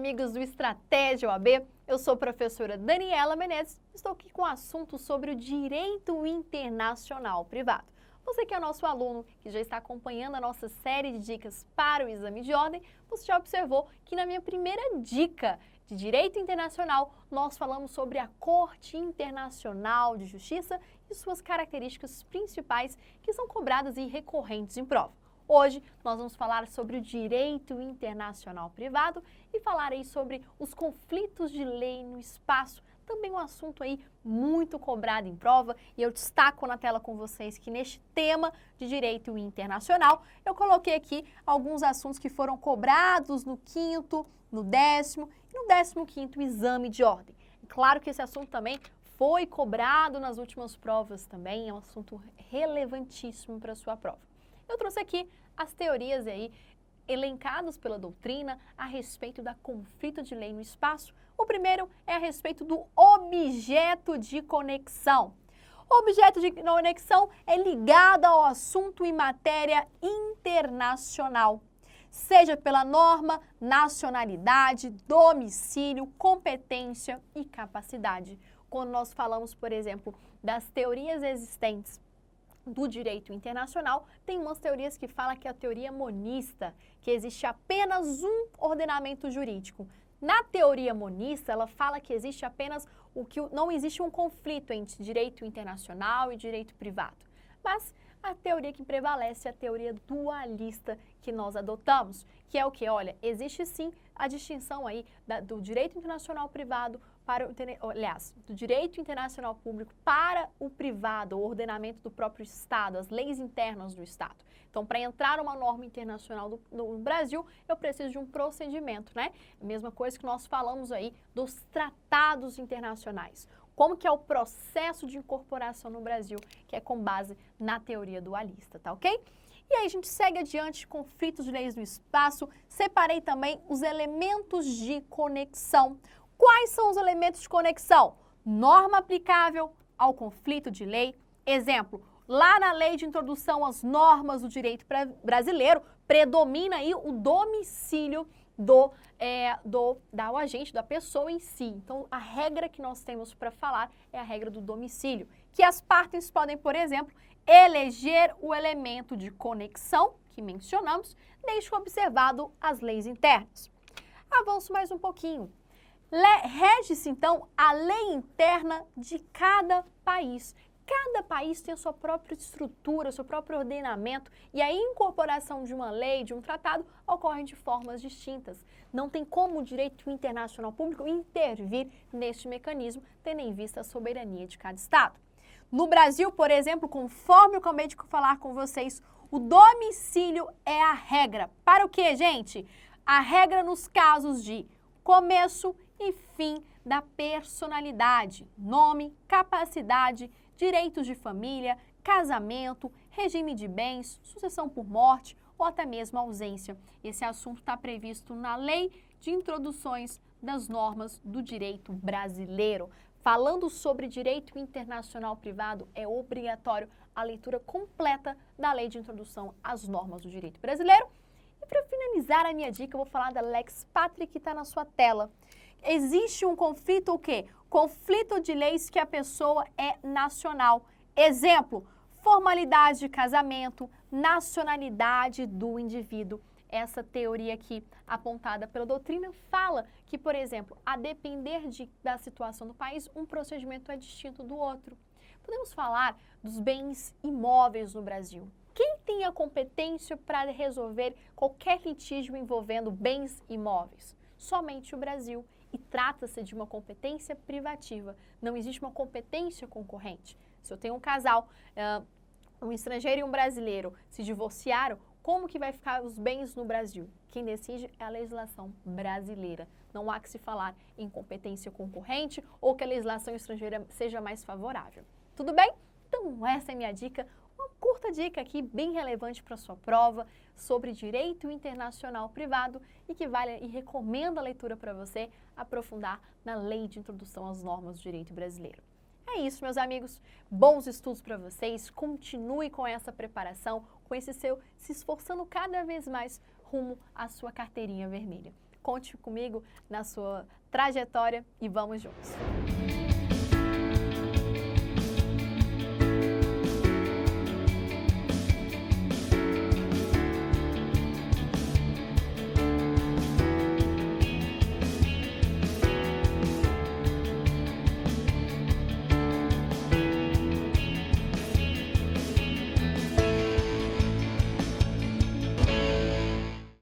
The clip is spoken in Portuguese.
amigos do Estratégia OAB, eu sou a professora Daniela Menezes, estou aqui com um assunto sobre o direito internacional privado. Você que é nosso aluno, que já está acompanhando a nossa série de dicas para o exame de ordem, você já observou que na minha primeira dica de direito internacional, nós falamos sobre a Corte Internacional de Justiça e suas características principais que são cobradas e recorrentes em prova. Hoje nós vamos falar sobre o direito internacional privado e falar aí sobre os conflitos de lei no espaço, também um assunto aí muito cobrado em prova, e eu destaco na tela com vocês que neste tema de direito internacional, eu coloquei aqui alguns assuntos que foram cobrados no 5º, no 10º e no 15º exame de ordem. E claro que esse assunto também foi cobrado nas últimas provas também, é um assunto relevantíssimo para a sua prova. Eu trouxe aqui as teorias aí elencadas pela doutrina a respeito da conflito de lei no espaço. O primeiro é a respeito do objeto de conexão. O objeto de conexão é ligado ao assunto em matéria internacional, seja pela norma, nacionalidade, domicílio, competência e capacidade. Quando nós falamos, por exemplo, das teorias existentes do direito internacional, tem umas teorias que falam que é a teoria monista, que existe apenas um ordenamento jurídico. Na teoria monista, ela fala que existe apenas não existe um conflito entre direito internacional e direito privado. Mas a teoria que prevalece é a teoria dualista que nós adotamos, que é o que? Olha, existe sim a distinção aí do direito internacional privado do direito internacional público para o privado, o ordenamento do próprio Estado, as leis internas do Estado. Então, para entrar uma norma internacional no Brasil, eu preciso de um procedimento, né? A mesma coisa que nós falamos aí dos tratados internacionais. Como que é o processo de incorporação no Brasil, que é com base na teoria dualista, tá ok? E aí a gente segue adiante, conflitos de leis no espaço. Separei também os elementos de conexão. Quais são os elementos de conexão? Norma aplicável ao conflito de lei. Exemplo, lá na lei de introdução às normas do direito brasileiro, predomina aí o domicílio do agente, da pessoa em si. Então, a regra que nós temos para falar é a regra do domicílio, que as partes podem, por exemplo, eleger o elemento de conexão que mencionamos, desde que observado as leis internas. Avanço mais um pouquinho. Rege-se, então, a lei interna de cada país. Cada país tem a sua própria estrutura, seu próprio ordenamento, e a incorporação de uma lei, de um tratado, ocorre de formas distintas. Não tem como o direito internacional público intervir neste mecanismo, tendo em vista a soberania de cada Estado. No Brasil, por exemplo, conforme eu acabei de falar com vocês, o domicílio é a regra. Para o quê, gente? A regra nos casos de começo e fim da personalidade, nome, capacidade, direitos de família, casamento, regime de bens, sucessão por morte ou até mesmo ausência. Esse assunto está previsto na Lei de Introduções das Normas do Direito Brasileiro. Falando sobre direito internacional privado, é obrigatório a leitura completa da Lei de Introdução às Normas do Direito Brasileiro. E para finalizar a minha dica, eu vou falar da Lex Pátria, que está na sua tela. Existe um conflito o quê? Conflito de leis que a pessoa é nacional. Exemplo, formalidade de casamento, nacionalidade do indivíduo. Essa teoria aqui apontada pela doutrina fala que, por exemplo, a depender da situação do país, um procedimento é distinto do outro. Podemos falar dos bens imóveis no Brasil. Quem tem a competência para resolver qualquer litígio envolvendo bens imóveis? Somente o Brasil. E trata-se de uma competência privativa. Não existe uma competência concorrente. Se eu tenho um casal, um estrangeiro e um brasileiro se divorciaram, como que vai ficar os bens no Brasil? Quem decide é a legislação brasileira. Não há que se falar em competência concorrente ou que a legislação estrangeira seja mais favorável. Tudo bem? Então essa é a minha dica. Uma curta dica aqui, bem relevante para a sua prova, sobre direito internacional privado e que vale e recomendo a leitura para você aprofundar na Lei de Introdução às Normas do Direito Brasileiro. É isso, meus amigos. Bons estudos para vocês. Continue com essa preparação, com esse se esforçando cada vez mais rumo à sua carteirinha vermelha. Conte comigo na sua trajetória e vamos juntos!